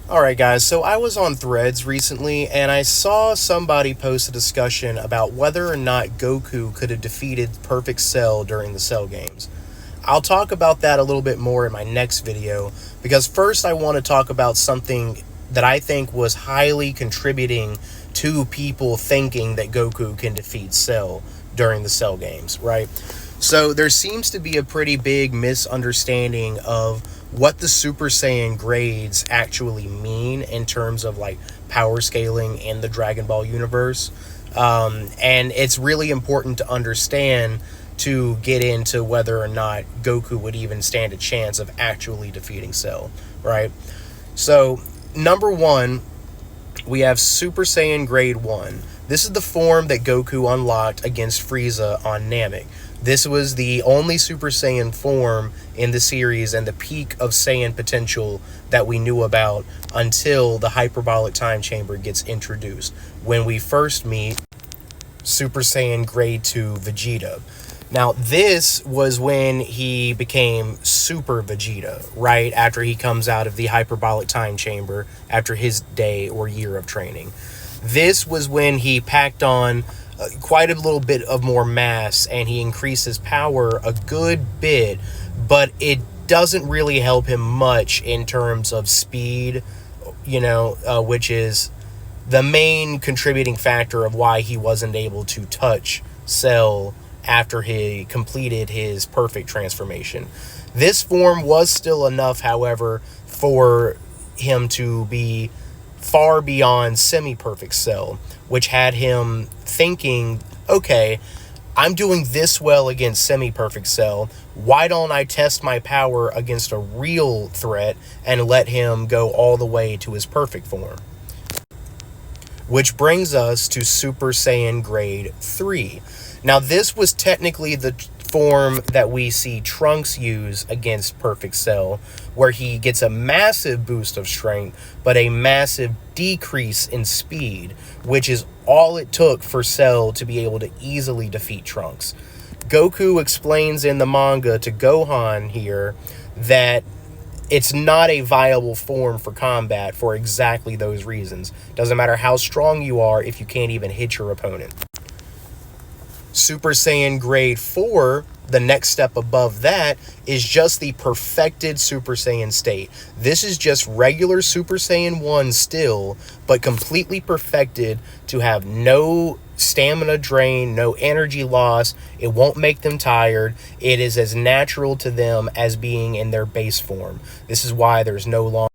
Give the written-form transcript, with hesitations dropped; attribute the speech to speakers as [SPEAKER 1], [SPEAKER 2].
[SPEAKER 1] Alright guys, so I was on Threads recently and I saw somebody post a discussion about whether or not Goku could have defeated Perfect Cell during the Cell games. I'll talk about that a little bit more in my next video, because first I want to talk about something that I think was highly contributing to people thinking that Goku can defeat Cell during the Cell games, right? So there seems to be a pretty big misunderstanding of what the Super Saiyan grades actually mean in terms of like power scaling in the Dragon Ball universe. And it's really important to understand to get into whether or not Goku would even stand a chance of actually defeating Cell, right? So, number one, we have Super Saiyan Grade 1. This is the form that Goku unlocked against Frieza on Namek. This was the only Super Saiyan form in the series and the peak of Saiyan potential that we knew about until the Hyperbolic Time Chamber gets introduced, when we first meet Super Saiyan Grade 2 Vegeta. Now, this was when he became Super Vegeta, right after he comes out of the Hyperbolic Time Chamber after his day or year of training. This was when he packed on quite a little bit of more mass and he increased his power a good bit, but it doesn't really help him much in terms of speed, which is the main contributing factor of why he wasn't able to touch Cell after he completed his perfect transformation. This form was still enough, however, for him to be far beyond semi-perfect Cell, which had him thinking, okay, I'm doing this well against semi-perfect Cell, why don't I test my power against a real threat and let him go all the way to his perfect form? Which brings us to Super Saiyan Grade 3. Now, this was technically the form that we see Trunks use against Perfect Cell, where he gets a massive boost of strength, but a massive decrease in speed, which is all it took for Cell to be able to easily defeat Trunks. Goku explains in the manga to Gohan here that it's not a viable form for combat for exactly those reasons. Doesn't matter how strong you are if you can't even hit your opponent. Super Saiyan Grade 4, the next step above that, is just the perfected Super Saiyan state. This is just regular Super Saiyan 1 still, but completely perfected to have no stamina drain, no energy loss. It won't make them tired. It is as natural to them as being in their base form. This is why there's no longer